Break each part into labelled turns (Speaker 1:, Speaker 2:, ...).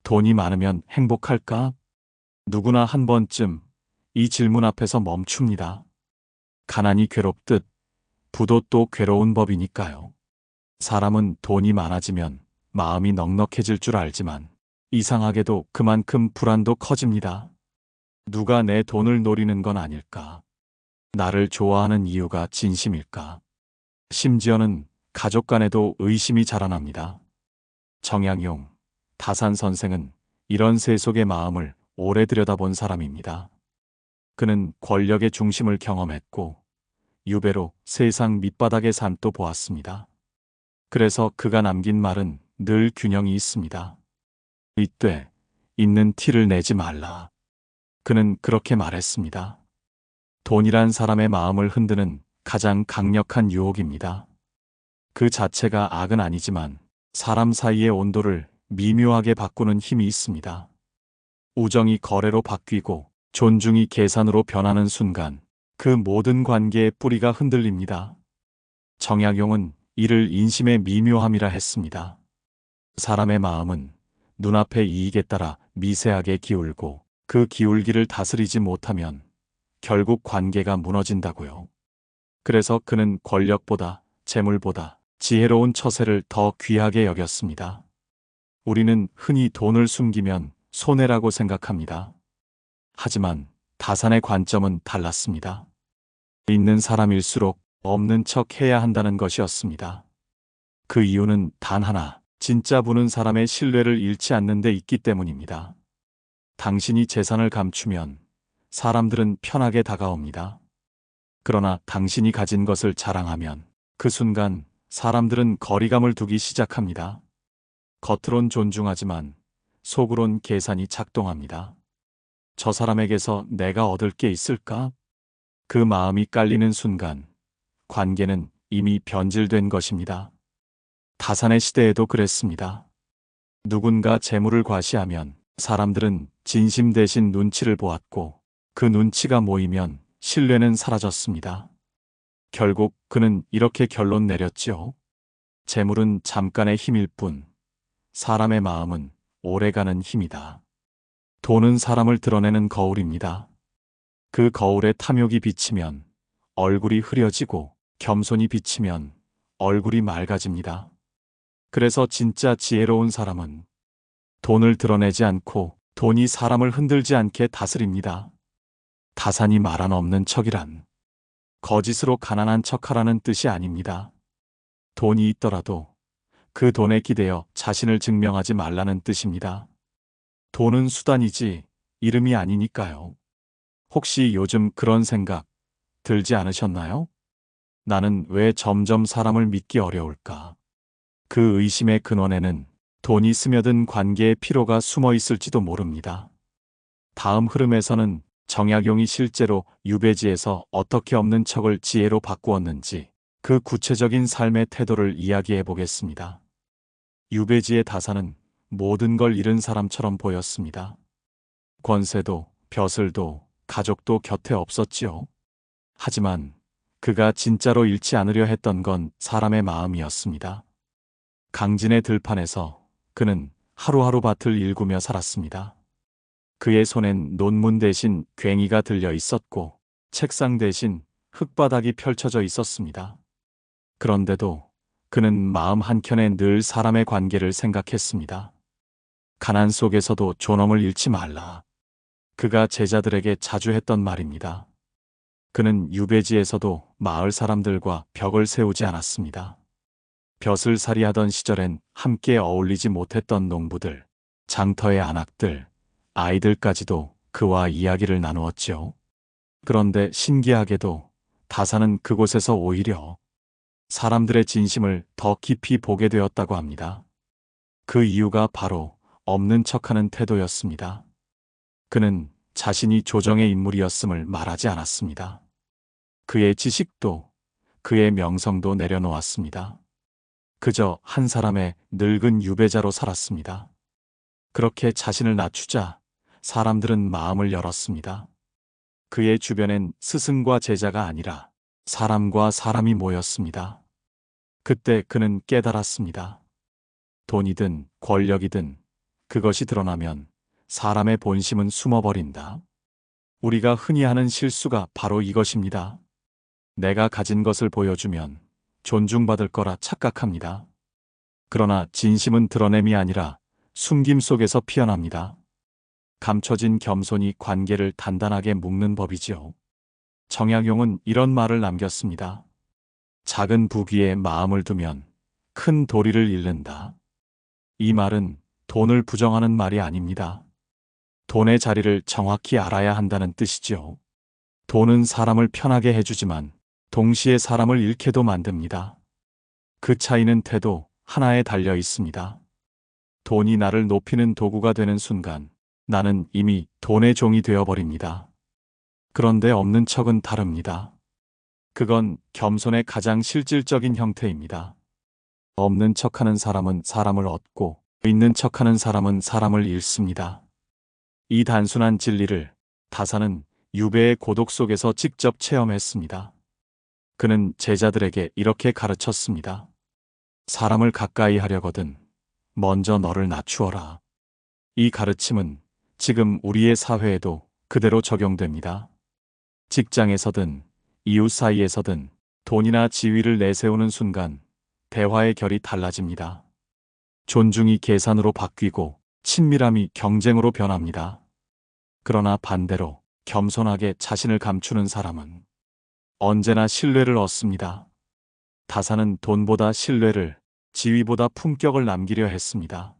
Speaker 1: 돈이 많으면 행복할까? 누구나 한 번쯤 이 질문 앞에서 멈춥니다. 가난이 괴롭듯 부도 또 괴로운 법이니까요. 사람은 돈이 많아지면 마음이 넉넉해질 줄 알지만 이상하게도 그만큼 불안도 커집니다. 누가 내 돈을 노리는 건 아닐까? 나를 좋아하는 이유가 진심일까? 심지어는 가족 간에도 의심이 자라납니다. 정약용, 다산 선생은 이런 세속의 마음을 오래 들여다본 사람입니다. 그는 권력의 중심을 경험했고 유배로 세상 밑바닥의 삶도 보았습니다. 그래서 그가 남긴 말은 늘 균형이 있습니다. 이때 있는 티를 내지 말라. 그는 그렇게 말했습니다. 돈이란 사람의 마음을 흔드는 가장 강력한 유혹입니다. 그 자체가 악은 아니지만 사람 사이의 온도를 미묘하게 바꾸는 힘이 있습니다. 우정이 거래로 바뀌고 존중이 계산으로 변하는 순간 그 모든 관계의 뿌리가 흔들립니다. 정약용은 이를 인심의 미묘함이라 했습니다. 사람의 마음은 눈앞의 이익에 따라 미세하게 기울고 그 기울기를 다스리지 못하면 결국 관계가 무너진다고요. 그래서 그는 권력보다 재물보다 지혜로운 처세를 더 귀하게 여겼습니다. 우리는 흔히 돈을 숨기면 손해라고 생각합니다. 하지만 다산의 관점은 달랐습니다. 있는 사람일수록 없는 척 해야 한다는 것이었습니다. 그 이유는 단 하나, 진짜 부는 사람의 신뢰를 잃지 않는 데 있기 때문입니다. 당신이 재산을 감추면 사람들은 편하게 다가옵니다. 그러나 당신이 가진 것을 자랑하면 그 순간 사람들은 거리감을 두기 시작합니다. 겉으론 존중하지만 속으론 계산이 작동합니다. 저 사람에게서 내가 얻을 게 있을까? 그 마음이 깔리는 순간 관계는 이미 변질된 것입니다. 다산의 시대에도 그랬습니다. 누군가 재물을 과시하면 사람들은 진심 대신 눈치를 보았고 그 눈치가 모이면 신뢰는 사라졌습니다. 결국 그는 이렇게 결론 내렸지요. 재물은 잠깐의 힘일 뿐 사람의 마음은 오래가는 힘이다. 돈은 사람을 드러내는 거울입니다. 그 거울에 탐욕이 비치면 얼굴이 흐려지고 겸손이 비치면 얼굴이 맑아집니다. 그래서 진짜 지혜로운 사람은 돈을 드러내지 않고 돈이 사람을 흔들지 않게 다스립니다. 다산이 말 안 없는 척이란 거짓으로 가난한 척하라는 뜻이 아닙니다. 돈이 있더라도 그 돈에 기대어 자신을 증명하지 말라는 뜻입니다. 돈은 수단이지 이름이 아니니까요. 혹시 요즘 그런 생각 들지 않으셨나요? 나는 왜 점점 사람을 믿기 어려울까? 그 의심의 근원에는 돈이 스며든 관계의 피로가 숨어 있을지도 모릅니다. 다음 흐름에서는 정약용이 실제로 유배지에서 어떻게 없는 척을 지혜로 바꾸었는지 그 구체적인 삶의 태도를 이야기해 보겠습니다. 유배지의 다산은 모든 걸 잃은 사람처럼 보였습니다. 권세도, 벼슬도, 가족도 곁에 없었지요. 하지만 그가 진짜로 잃지 않으려 했던 건 사람의 마음이었습니다. 강진의 들판에서 그는 하루하루 밭을 일구며 살았습니다. 그의 손엔 논문 대신 괭이가 들려 있었고 책상 대신 흙바닥이 펼쳐져 있었습니다. 그런데도 그는 마음 한켠에 늘 사람의 관계를 생각했습니다. 가난 속에서도 존엄을 잃지 말라. 그가 제자들에게 자주 했던 말입니다. 그는 유배지에서도 마을 사람들과 벽을 세우지 않았습니다. 벼슬살이 하던 시절엔 함께 어울리지 못했던 농부들, 장터의 안악들, 아이들까지도 그와 이야기를 나누었지요. 그런데 신기하게도 다산은 그곳에서 오히려 사람들의 진심을 더 깊이 보게 되었다고 합니다. 그 이유가 바로 없는 척하는 태도였습니다. 그는 자신이 조정의 인물이었음을 말하지 않았습니다. 그의 지식도 그의 명성도 내려놓았습니다. 그저 한 사람의 늙은 유배자로 살았습니다. 그렇게 자신을 낮추자 사람들은 마음을 열었습니다. 그의 주변엔 스승과 제자가 아니라 사람과 사람이 모였습니다. 그때 그는 깨달았습니다. 돈이든 권력이든 그것이 드러나면 사람의 본심은 숨어버린다. 우리가 흔히 하는 실수가 바로 이것입니다. 내가 가진 것을 보여주면 존중받을 거라 착각합니다. 그러나 진심은 드러냄이 아니라 숨김 속에서 피어납니다. 감춰진 겸손이 관계를 단단하게 묶는 법이지요. 정약용은 이런 말을 남겼습니다. 작은 부귀에 마음을 두면 큰 도리를 잃는다. 이 말은 돈을 부정하는 말이 아닙니다. 돈의 자리를 정확히 알아야 한다는 뜻이지요. 돈은 사람을 편하게 해주지만 동시에 사람을 잃게도 만듭니다. 그 차이는 태도 하나에 달려 있습니다. 돈이 나를 높이는 도구가 되는 순간 나는 이미 돈의 종이 되어버립니다. 그런데 없는 척은 다릅니다. 그건 겸손의 가장 실질적인 형태입니다. 없는 척하는 사람은 사람을 얻고 있는 척하는 사람은 사람을 잃습니다. 이 단순한 진리를 다사는 유배의 고독 속에서 직접 체험했습니다. 그는 제자들에게 이렇게 가르쳤습니다. 사람을 가까이 하려거든 먼저 너를 낮추어라. 이 가르침은 지금 우리의 사회에도 그대로 적용됩니다. 직장에서든 이웃 사이에서든 돈이나 지위를 내세우는 순간 대화의 결이 달라집니다. 존중이 계산으로 바뀌고 친밀함이 경쟁으로 변합니다. 그러나 반대로 겸손하게 자신을 감추는 사람은 언제나 신뢰를 얻습니다. 다사는 돈보다 신뢰를, 지위보다 품격을 남기려 했습니다.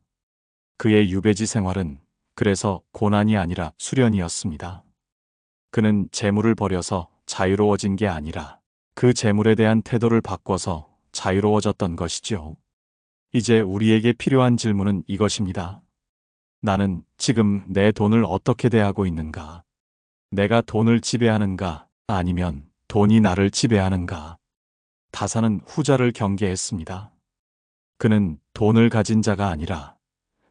Speaker 1: 그의 유배지 생활은 그래서 고난이 아니라 수련이었습니다. 그는 재물을 버려서 자유로워진 게 아니라 그 재물에 대한 태도를 바꿔서 자유로워졌던 것이죠. 이제 우리에게 필요한 질문은 이것입니다. 나는 지금 내 돈을 어떻게 대하고 있는가? 내가 돈을 지배하는가? 아니면 돈이 나를 지배하는가? 다사는 후자를 경계했습니다. 그는 돈을 가진 자가 아니라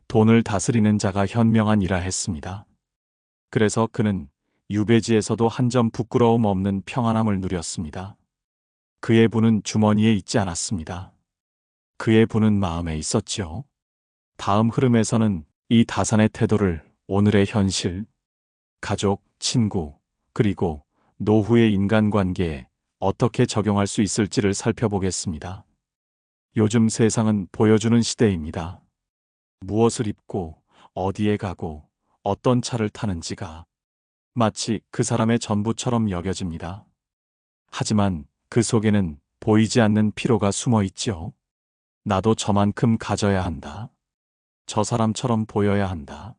Speaker 1: 돈을 다스리는 자가 현명하니라 했습니다. 그래서 그는 유배지에서도 한 점 부끄러움 없는 평안함을 누렸습니다. 그의 부는 주머니에 있지 않았습니다. 그의 부는 마음에 있었지요. 다음 흐름에서는 이 다산의 태도를 오늘의 현실, 가족, 친구, 그리고 노후의 인간관계에 어떻게 적용할 수 있을지를 살펴보겠습니다. 요즘 세상은 보여주는 시대입니다. 무엇을 입고, 어디에 가고, 어떤 차를 타는지가 마치 그 사람의 전부처럼 여겨집니다. 하지만 그 속에는 보이지 않는 피로가 숨어 있지요. 나도 저만큼 가져야 한다. 저 사람처럼 보여야 한다.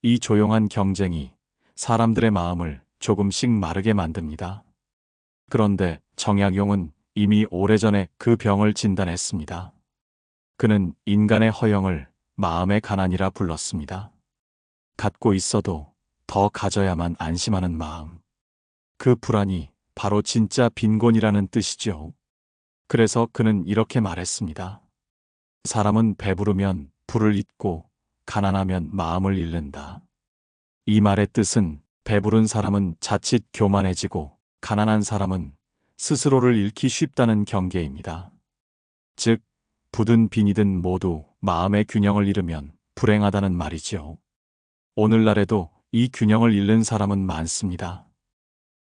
Speaker 1: 이 조용한 경쟁이 사람들의 마음을 조금씩 마르게 만듭니다. 그런데 정약용은 이미 오래전에 그 병을 진단했습니다. 그는 인간의 허영을 마음의 가난이라 불렀습니다. 갖고 있어도 더 가져야만 안심하는 마음. 그 불안이 바로 진짜 빈곤이라는 뜻이죠. 그래서 그는 이렇게 말했습니다. 사람은 배부르면 불을 잊고 가난하면 마음을 잃는다. 이 말의 뜻은 배부른 사람은 자칫 교만해지고 가난한 사람은 스스로를 잃기 쉽다는 경계입니다. 즉, 부든 빈이든 모두 마음의 균형을 잃으면 불행하다는 말이지요. 오늘날에도 이 균형을 잃는 사람은 많습니다.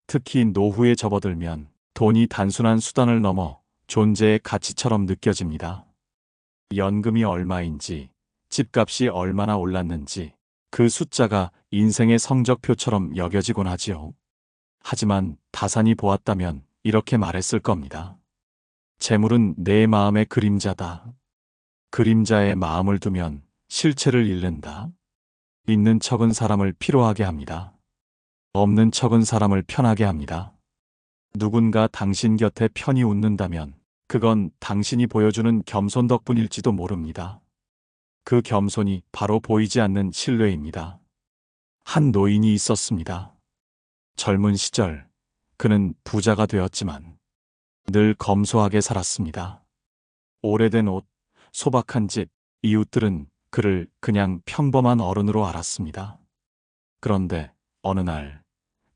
Speaker 1: 특히 노후에 접어들면 돈이 단순한 수단을 넘어 존재의 가치처럼 느껴집니다. 연금이 얼마인지, 집값이 얼마나 올랐는지 그 숫자가 인생의 성적표처럼 여겨지곤 하지요. 하지만 다산이 보았다면 이렇게 말했을 겁니다. 재물은 내 마음의 그림자다. 그림자에 마음을 두면 실체를 잃는다. 있는 척은 사람을 피로하게 합니다. 없는 척은 사람을 편하게 합니다. 누군가 당신 곁에 편히 웃는다면 그건 당신이 보여주는 겸손 덕분일지도 모릅니다. 그 겸손이 바로 보이지 않는 신뢰입니다. 한 노인이 있었습니다. 젊은 시절 그는 부자가 되었지만 늘 검소하게 살았습니다. 오래된 옷, 소박한 집, 이웃들은 그를 그냥 평범한 어른으로 알았습니다. 그런데 어느 날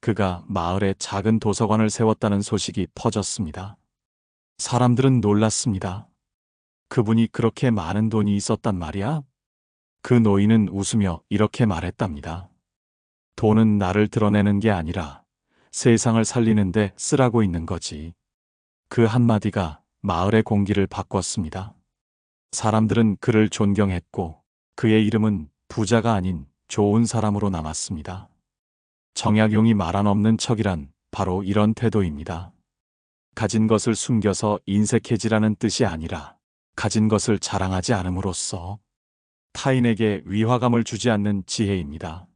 Speaker 1: 그가 마을에 작은 도서관을 세웠다는 소식이 퍼졌습니다. 사람들은 놀랐습니다. 그분이 그렇게 많은 돈이 있었단 말이야? 그 노인은 웃으며 이렇게 말했답니다. 돈은 나를 드러내는 게 아니라 세상을 살리는데 쓰라고 있는 거지. 그 한마디가 마을의 공기를 바꿨습니다. 사람들은 그를 존경했고 그의 이름은 부자가 아닌 좋은 사람으로 남았습니다. 정약용이 말 안 없는 척이란 바로 이런 태도입니다. 가진 것을 숨겨서 인색해지라는 뜻이 아니라 가진 것을 자랑하지 않음으로써 타인에게 위화감을 주지 않는 지혜입니다.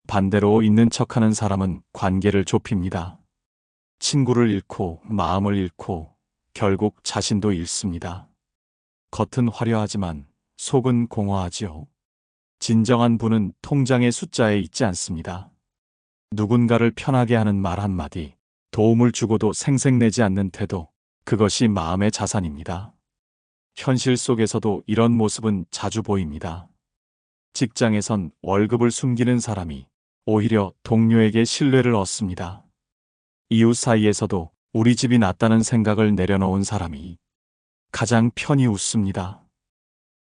Speaker 1: 반대로 있는 척하는 사람은 관계를 좁힙니다. 친구를 잃고 마음을 잃고 결국 자신도 잃습니다. 겉은 화려하지만 속은 공허하지요. 진정한 부는 통장의 숫자에 있지 않습니다. 누군가를 편하게 하는 말 한마디, 도움을 주고도 생색내지 않는 태도, 그것이 마음의 자산입니다. 현실 속에서도 이런 모습은 자주 보입니다. 직장에선 월급을 숨기는 사람이 오히려 동료에게 신뢰를 얻습니다. 이웃 사이에서도 우리 집이 낫다는 생각을 내려놓은 사람이 가장 편히 웃습니다.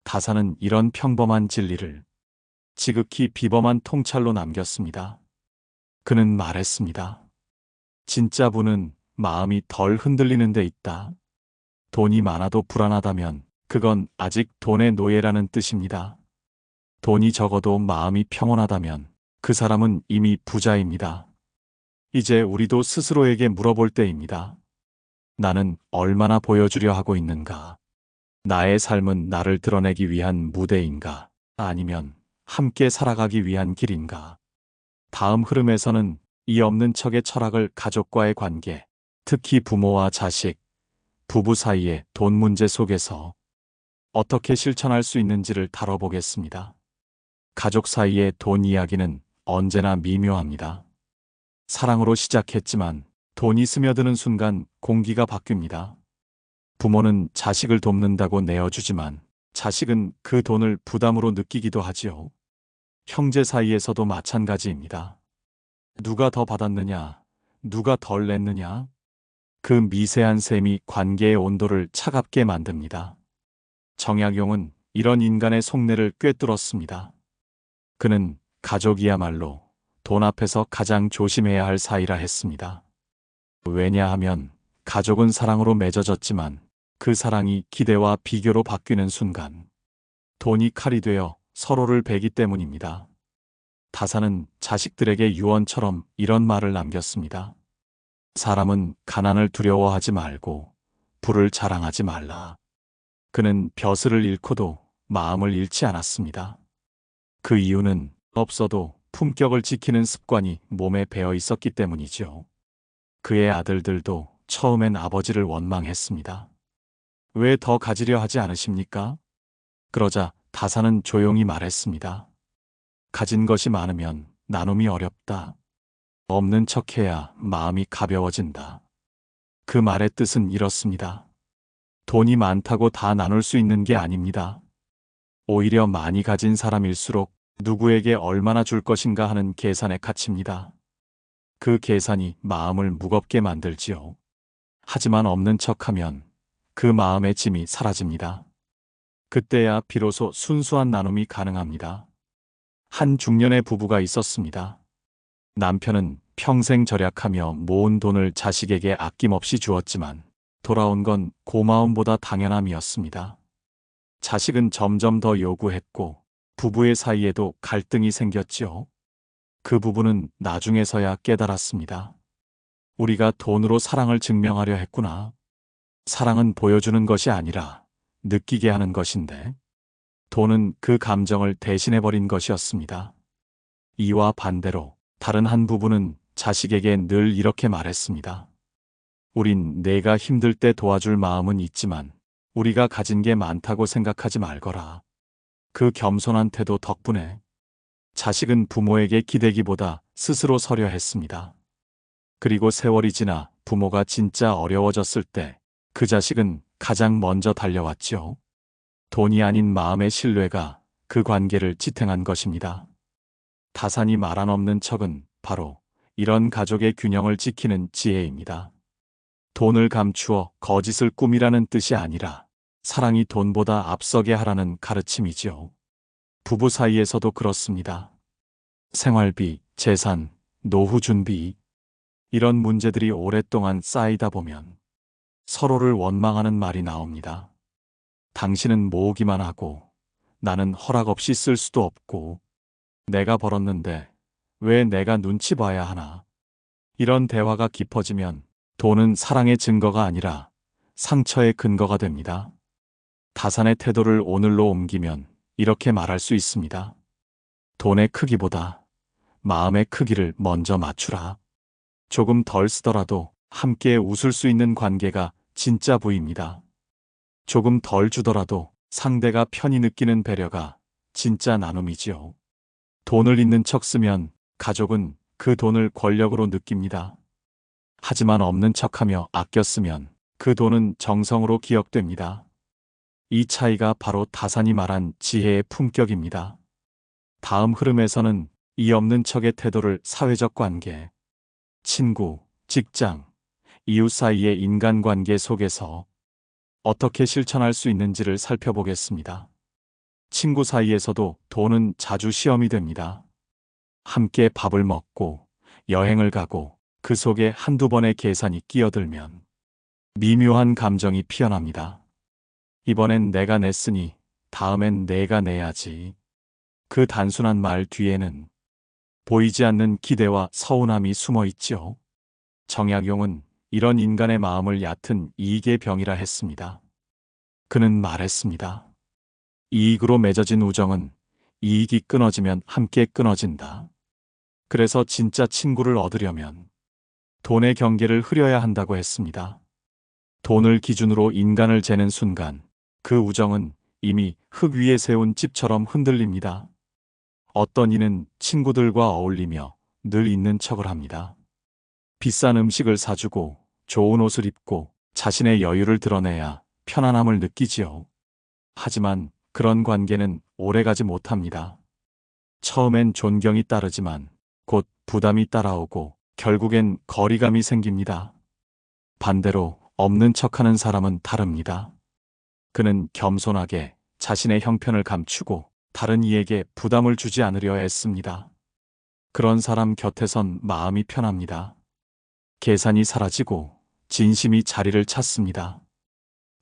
Speaker 1: 다사는 이런 평범한 진리를 지극히 비범한 통찰로 남겼습니다. 그는 말했습니다. 진짜 부는 마음이 덜 흔들리는 데 있다. 돈이 많아도 불안하다면 그건 아직 돈의 노예라는 뜻입니다. 돈이 적어도 마음이 평온하다면 그 사람은 이미 부자입니다. 이제 우리도 스스로에게 물어볼 때입니다. 나는 얼마나 보여주려 하고 있는가? 나의 삶은 나를 드러내기 위한 무대인가? 아니면 함께 살아가기 위한 길인가? 다음 흐름에서는 이 없는 척의 철학을 가족과의 관계, 특히 부모와 자식, 부부 사이의 돈 문제 속에서 어떻게 실천할 수 있는지를 다뤄보겠습니다. 가족 사이의 돈 이야기는 언제나 미묘합니다. 사랑으로 시작했지만 돈이 스며드는 순간 공기가 바뀝니다. 부모는 자식을 돕는다고 내어주지만 자식은 그 돈을 부담으로 느끼기도 하지요. 형제 사이에서도 마찬가지입니다. 누가 더 받았느냐, 누가 덜 냈느냐, 그 미세한 셈이 관계의 온도를 차갑게 만듭니다. 정약용은 이런 인간의 속내를 꿰뚫었습니다. 그는 가족이야말로 돈 앞에서 가장 조심해야 할 사이라 했습니다. 왜냐하면 가족은 사랑으로 맺어졌지만 그 사랑이 기대와 비교로 바뀌는 순간 돈이 칼이 되어 서로를 베기 때문입니다. 다사는 자식들에게 유언처럼 이런 말을 남겼습니다. 사람은 가난을 두려워하지 말고 부를 자랑하지 말라. 그는 벼슬을 잃고도 마음을 잃지 않았습니다. 그 이유는 없어도 품격을 지키는 습관이 몸에 배어 있었기 때문이죠. 그의 아들들도 처음엔 아버지를 원망했습니다. 왜 더 가지려 하지 않으십니까? 그러자 다사는 조용히 말했습니다. 가진 것이 많으면 나눔이 어렵다. 없는 척해야 마음이 가벼워진다. 그 말의 뜻은 이렇습니다. 돈이 많다고 다 나눌 수 있는 게 아닙니다. 오히려 많이 가진 사람일수록 누구에게 얼마나 줄 것인가 하는 계산의 가치입니다. 그 계산이 마음을 무겁게 만들지요. 하지만 없는 척하면 그 마음의 짐이 사라집니다. 그때야 비로소 순수한 나눔이 가능합니다. 한 중년의 부부가 있었습니다. 남편은 평생 절약하며 모은 돈을 자식에게 아낌없이 주었지만 돌아온 건 고마움보다 당연함이었습니다. 자식은 점점 더 요구했고 부부의 사이에도 갈등이 생겼지요. 그 부부는 나중에서야 깨달았습니다. 우리가 돈으로 사랑을 증명하려 했구나. 사랑은 보여주는 것이 아니라 느끼게 하는 것인데 돈은 그 감정을 대신해버린 것이었습니다. 이와 반대로 다른 한 부부는 자식에게 늘 이렇게 말했습니다. 우린 내가 힘들 때 도와줄 마음은 있지만 우리가 가진 게 많다고 생각하지 말거라. 그 겸손한 태도 덕분에 자식은 부모에게 기대기보다 스스로 서려 했습니다. 그리고 세월이 지나 부모가 진짜 어려워졌을 때 그 자식은 가장 먼저 달려왔죠. 돈이 아닌 마음의 신뢰가 그 관계를 지탱한 것입니다. 다산이 말 안 없는 척은 바로 이런 가족의 균형을 지키는 지혜입니다. 돈을 감추어 거짓을 꾸미라는 뜻이 아니라 사랑이 돈보다 앞서게 하라는 가르침이지요. 부부 사이에서도 그렇습니다. 생활비, 재산, 노후 준비, 이런 문제들이 오랫동안 쌓이다 보면 서로를 원망하는 말이 나옵니다. 당신은 모으기만 하고 나는 허락 없이 쓸 수도 없고 내가 벌었는데 왜 내가 눈치 봐야 하나. 이런 대화가 깊어지면 돈은 사랑의 증거가 아니라 상처의 근거가 됩니다. 다산의 태도를 오늘로 옮기면 이렇게 말할 수 있습니다. 돈의 크기보다 마음의 크기를 먼저 맞추라. 조금 덜 쓰더라도 함께 웃을 수 있는 관계가 진짜 부입니다. 조금 덜 주더라도 상대가 편히 느끼는 배려가 진짜 나눔이지요. 돈을 있는 척 쓰면 가족은 그 돈을 권력으로 느낍니다. 하지만 없는 척하며 아껴 쓰면 그 돈은 정성으로 기억됩니다. 이 차이가 바로 다산이 말한 지혜의 품격입니다. 다음 흐름에서는 이 없는 척의 태도를 사회적 관계, 친구, 직장, 이웃 사이의 인간관계 속에서 어떻게 실천할 수 있는지를 살펴보겠습니다. 친구 사이에서도 돈은 자주 시험이 됩니다. 함께 밥을 먹고 여행을 가고 그 속에 한두 번의 계산이 끼어들면 미묘한 감정이 피어납니다. 이번엔 내가 냈으니 다음엔 내가 내야지. 그 단순한 말 뒤에는 보이지 않는 기대와 서운함이 숨어 있죠. 정약용은 이런 인간의 마음을 얕은 이익의 병이라 했습니다. 그는 말했습니다. 이익으로 맺어진 우정은 이익이 끊어지면 함께 끊어진다. 그래서 진짜 친구를 얻으려면 돈의 경계를 흐려야 한다고 했습니다. 돈을 기준으로 인간을 재는 순간 그 우정은 이미 흙 위에 세운 집처럼 흔들립니다. 어떤 이는 친구들과 어울리며 늘 있는 척을 합니다. 비싼 음식을 사주고 좋은 옷을 입고 자신의 여유를 드러내야 편안함을 느끼지요. 하지만 그런 관계는 오래가지 못합니다. 처음엔 존경이 따르지만 곧 부담이 따라오고 결국엔 거리감이 생깁니다. 반대로 없는 척하는 사람은 다릅니다. 그는 겸손하게 자신의 형편을 감추고 다른 이에게 부담을 주지 않으려 애씁니다. 그런 사람 곁에선 마음이 편합니다. 계산이 사라지고 진심이 자리를 찾습니다.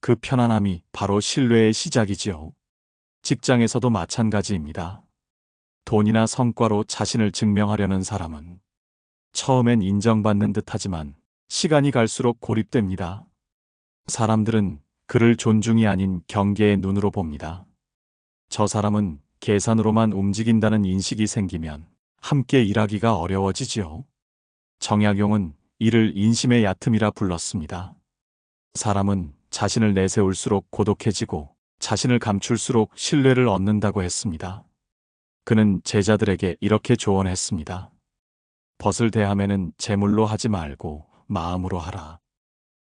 Speaker 1: 그 편안함이 바로 신뢰의 시작이지요. 직장에서도 마찬가지입니다. 돈이나 성과로 자신을 증명하려는 사람은 처음엔 인정받는 듯하지만 시간이 갈수록 고립됩니다. 사람들은 그를 존중이 아닌 경계의 눈으로 봅니다. 저 사람은 계산으로만 움직인다는 인식이 생기면 함께 일하기가 어려워지지요. 정약용은 이를 인심의 얕음이라 불렀습니다. 사람은 자신을 내세울수록 고독해지고 자신을 감출수록 신뢰를 얻는다고 했습니다. 그는 제자들에게 이렇게 조언했습니다. 벗을 대함에는 재물로 하지 말고 마음으로 하라.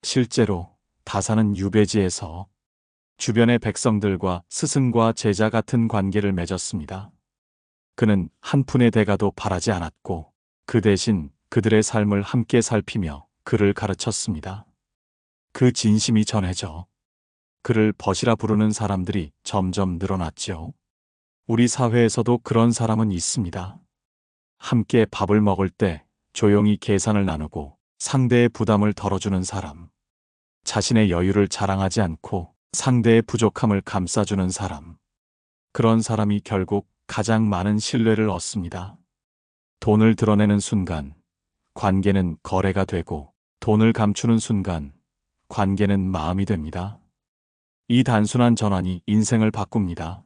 Speaker 1: 실제로 다산은 유배지에서 주변의 백성들과 스승과 제자 같은 관계를 맺었습니다. 그는 한 푼의 대가도 바라지 않았고 그 대신 그들의 삶을 함께 살피며 그를 가르쳤습니다. 그 진심이 전해져 그를 벗이라 부르는 사람들이 점점 늘어났죠. 우리 사회에서도 그런 사람은 있습니다. 함께 밥을 먹을 때 조용히 계산을 나누고 상대의 부담을 덜어주는 사람. 자신의 여유를 자랑하지 않고 상대의 부족함을 감싸주는 사람. 그런 사람이 결국 가장 많은 신뢰를 얻습니다. 돈을 드러내는 순간 관계는 거래가 되고 돈을 감추는 순간 관계는 마음이 됩니다. 이 단순한 전환이 인생을 바꿉니다.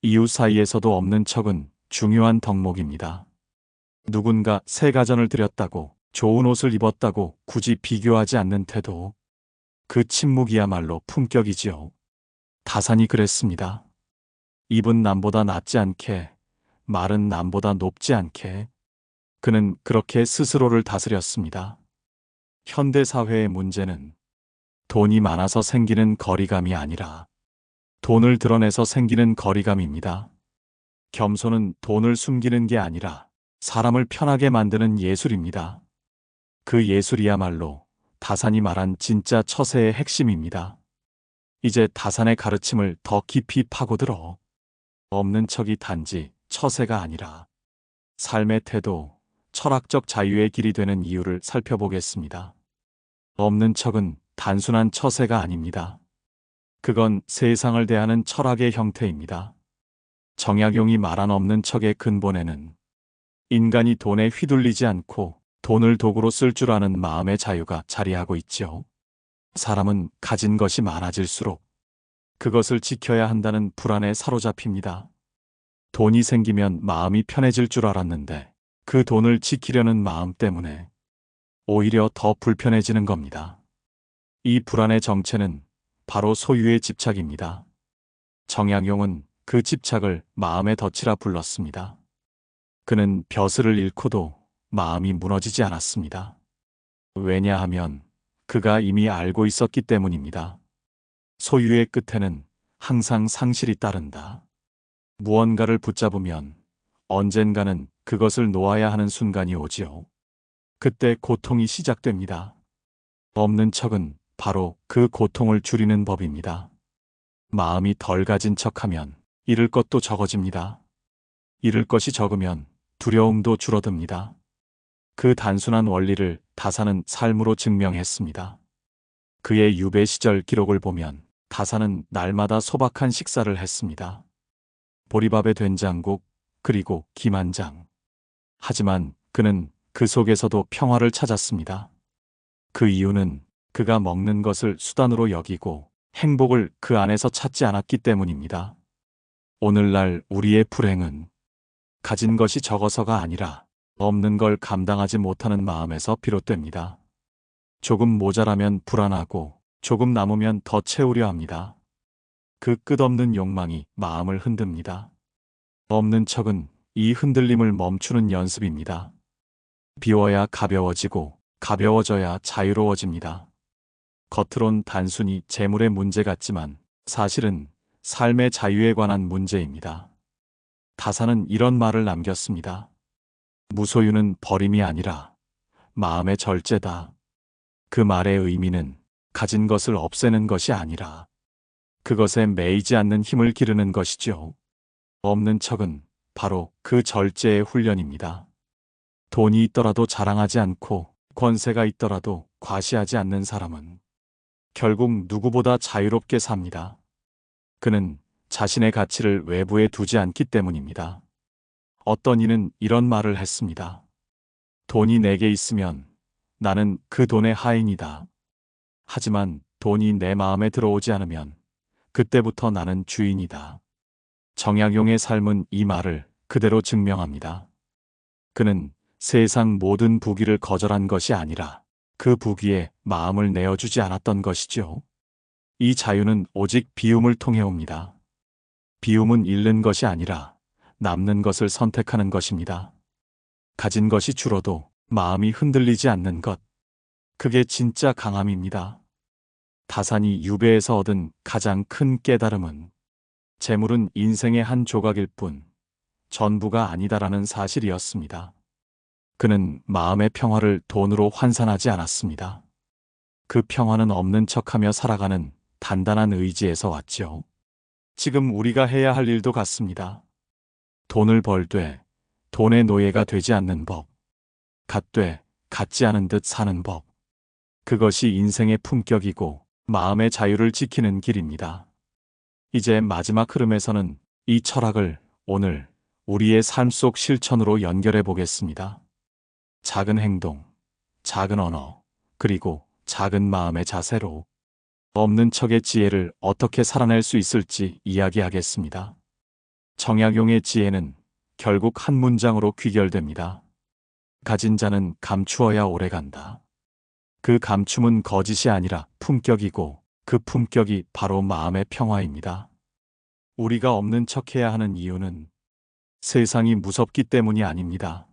Speaker 1: 이웃 사이에서도 없는 척은 중요한 덕목입니다. 누군가 새 가전을 들였다고 좋은 옷을 입었다고 굳이 비교하지 않는 태도. 그 침묵이야말로 품격이지요. 다산이 그랬습니다. 입은 남보다 낮지 않게, 말은 남보다 높지 않게. 그는 그렇게 스스로를 다스렸습니다. 현대 사회의 문제는 돈이 많아서 생기는 거리감이 아니라 돈을 드러내서 생기는 거리감입니다. 겸손은 돈을 숨기는 게 아니라 사람을 편하게 만드는 예술입니다. 그 예술이야말로 다산이 말한 진짜 처세의 핵심입니다. 이제 다산의 가르침을 더 깊이 파고들어 없는 척이 단지 처세가 아니라 삶의 태도, 철학적 자유의 길이 되는 이유를 살펴보겠습니다. 없는 척은 단순한 처세가 아닙니다. 그건 세상을 대하는 철학의 형태입니다. 정약용이 말한 없는 척의 근본에는 인간이 돈에 휘둘리지 않고 돈을 도구로 쓸 줄 아는 마음의 자유가 자리하고 있지요. 사람은 가진 것이 많아질수록 그것을 지켜야 한다는 불안에 사로잡힙니다. 돈이 생기면 마음이 편해질 줄 알았는데 그 돈을 지키려는 마음 때문에 오히려 더 불편해지는 겁니다. 이 불안의 정체는 바로 소유의 집착입니다. 정약용은 그 집착을 마음의 덫이라 불렀습니다. 그는 벼슬을 잃고도 마음이 무너지지 않았습니다. 왜냐하면 그가 이미 알고 있었기 때문입니다. 소유의 끝에는 항상 상실이 따른다. 무언가를 붙잡으면 언젠가는 그것을 놓아야 하는 순간이 오지요. 그때 고통이 시작됩니다. 없는 척은 바로 그 고통을 줄이는 법입니다. 마음이 덜 가진 척하면 잃을 것도 적어집니다. 잃을 것이 적으면 두려움도 줄어듭니다. 그 단순한 원리를 다사는 삶으로 증명했습니다. 그의 유배 시절 기록을 보면 다사는 날마다 소박한 식사를 했습니다. 보리밥에 된장국, 그리고 김 한 장. 하지만 그는 그 속에서도 평화를 찾았습니다. 그 이유는 그가 먹는 것을 수단으로 여기고 행복을 그 안에서 찾지 않았기 때문입니다. 오늘날 우리의 불행은 가진 것이 적어서가 아니라 없는 걸 감당하지 못하는 마음에서 비롯됩니다. 조금 모자라면 불안하고 조금 남으면 더 채우려 합니다. 그 끝없는 욕망이 마음을 흔듭니다. 없는 척은 이 흔들림을 멈추는 연습입니다. 비워야 가벼워지고 가벼워져야 자유로워집니다. 겉으론 단순히 재물의 문제 같지만 사실은 삶의 자유에 관한 문제입니다. 다사는 이런 말을 남겼습니다. 무소유는 버림이 아니라 마음의 절제다. 그 말의 의미는 가진 것을 없애는 것이 아니라 그것에 매이지 않는 힘을 기르는 것이죠. 없는 척은 바로 그 절제의 훈련입니다. 돈이 있더라도 자랑하지 않고 권세가 있더라도 과시하지 않는 사람은 결국 누구보다 자유롭게 삽니다. 그는 자신의 가치를 외부에 두지 않기 때문입니다. 어떤 이는 이런 말을 했습니다. 돈이 내게 있으면 나는 그 돈의 하인이다. 하지만 돈이 내 마음에 들어오지 않으면 그때부터 나는 주인이다. 정약용의 삶은 이 말을 그대로 증명합니다. 그는 세상 모든 부귀를 거절한 것이 아니라 그 부귀에 마음을 내어주지 않았던 것이죠. 이 자유는 오직 비움을 통해 옵니다. 비움은 잃는 것이 아니라 남는 것을 선택하는 것입니다. 가진 것이 줄어도 마음이 흔들리지 않는 것. 그게 진짜 강함입니다. 다산이 유배에서 얻은 가장 큰 깨달음은 재물은 인생의 한 조각일 뿐 전부가 아니다라는 사실이었습니다. 그는 마음의 평화를 돈으로 환산하지 않았습니다. 그 평화는 없는 척하며 살아가는 단단한 의지에서 왔지요. 지금 우리가 해야 할 일도 같습니다. 돈을 벌되 돈의 노예가 되지 않는 법. 갖되 갖지 않은 듯 사는 법. 그것이 인생의 품격이고 마음의 자유를 지키는 길입니다. 이제 마지막 흐름에서는 이 철학을 오늘 우리의 삶 속 실천으로 연결해 보겠습니다. 작은 행동, 작은 언어, 그리고 작은 마음의 자세로 없는 척의 지혜를 어떻게 살아낼 수 있을지 이야기하겠습니다. 정약용의 지혜는 결국 한 문장으로 귀결됩니다. 가진 자는 감추어야 오래간다. 그 감춤은 거짓이 아니라 품격이고 그 품격이 바로 마음의 평화입니다. 우리가 없는 척해야 하는 이유는 세상이 무섭기 때문이 아닙니다.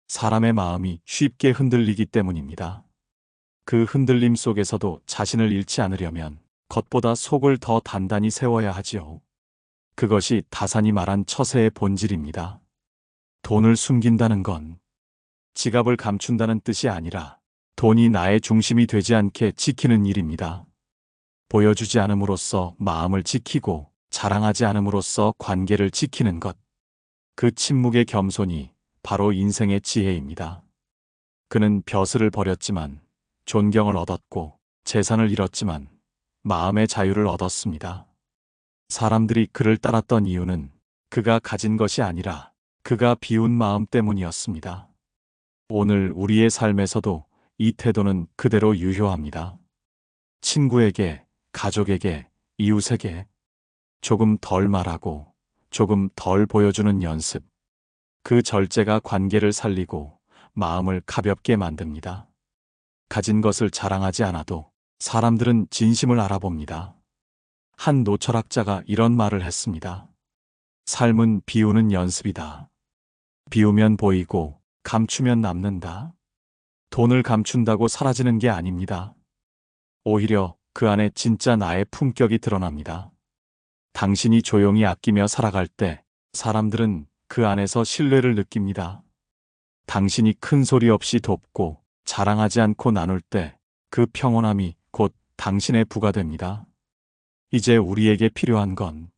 Speaker 1: 사람의 마음이 쉽게 흔들리기 때문입니다. 그 흔들림 속에서도 자신을 잃지 않으려면 겉보다 속을 더 단단히 세워야 하지요. 그것이 다산이 말한 처세의 본질입니다. 돈을 숨긴다는 건 지갑을 감춘다는 뜻이 아니라 돈이 나의 중심이 되지 않게 지키는 일입니다. 보여주지 않음으로써 마음을 지키고 자랑하지 않음으로써 관계를 지키는 것. 그 침묵의 겸손이 바로 인생의 지혜입니다. 그는 벼슬을 버렸지만 존경을 얻었고 재산을 잃었지만 마음의 자유를 얻었습니다. 사람들이 그를 따랐던 이유는 그가 가진 것이 아니라 그가 비운 마음 때문이었습니다. 오늘 우리의 삶에서도 이 태도는 그대로 유효합니다. 친구에게, 가족에게, 이웃에게 조금 덜 말하고 조금 덜 보여주는 연습. 그 절제가 관계를 살리고 마음을 가볍게 만듭니다. 가진 것을 자랑하지 않아도 사람들은 진심을 알아봅니다. 한 노철학자가 이런 말을 했습니다. 삶은 비우는 연습이다. 비우면 보이고 감추면 남는다. 돈을 감춘다고 사라지는 게 아닙니다. 오히려 그 안에 진짜 나의 품격이 드러납니다. 당신이 조용히 아끼며 살아갈 때 사람들은 그 안에서 신뢰를 느낍니다. 당신이 큰 소리 없이 돕고 자랑하지 않고 나눌 때 그 평온함이 곧 당신의 부가 됩니다. 이제 우리에게 필요한 건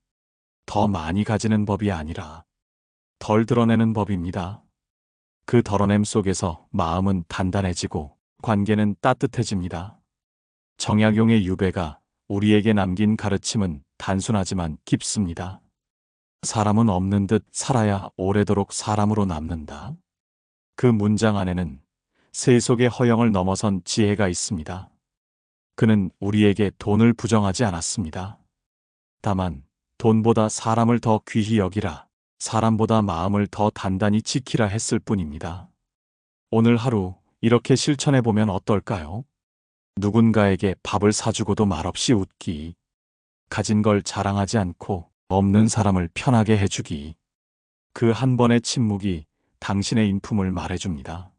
Speaker 1: 더 많이 가지는 법이 아니라 덜 드러내는 법입니다. 그 덜어냄 속에서 마음은 단단해지고 관계는 따뜻해집니다. 정약용의 유배가 우리에게 남긴 가르침은 단순하지만 깊습니다. 사람은 없는 듯 살아야 오래도록 사람으로 남는다. 그 문장 안에는 세속의 허영을 넘어선 지혜가 있습니다. 그는 우리에게 돈을 부정하지 않았습니다. 다만 돈보다 사람을 더 귀히 여기라, 사람보다 마음을 더 단단히 지키라 했을 뿐입니다. 오늘 하루 이렇게 실천해 보면 어떨까요? 누군가에게 밥을 사주고도 말없이 웃기, 가진 걸 자랑하지 않고 없는 사람을 편하게 해주기. 그 한 번의 침묵이 당신의 인품을 말해줍니다.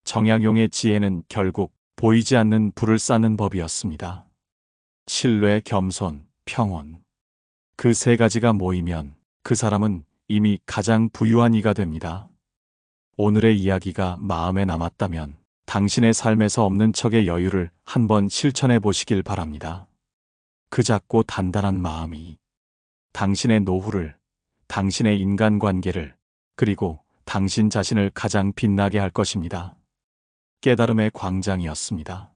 Speaker 1: 정약용의 지혜는 결국 보이지 않는 불을 쌓는 법이었습니다. 신뢰, 겸손, 평온. 그 세 가지가 모이면 그 사람은 이미 가장 부유한 이가 됩니다. 오늘의 이야기가 마음에 남았다면 당신의 삶에서 없는 척의 여유를 한번 실천해 보시길 바랍니다. 그 작고 단단한 마음이 당신의 노후를, 당신의 인간관계를, 그리고 당신 자신을 가장 빛나게 할 것입니다. 깨달음의 광장이었습니다.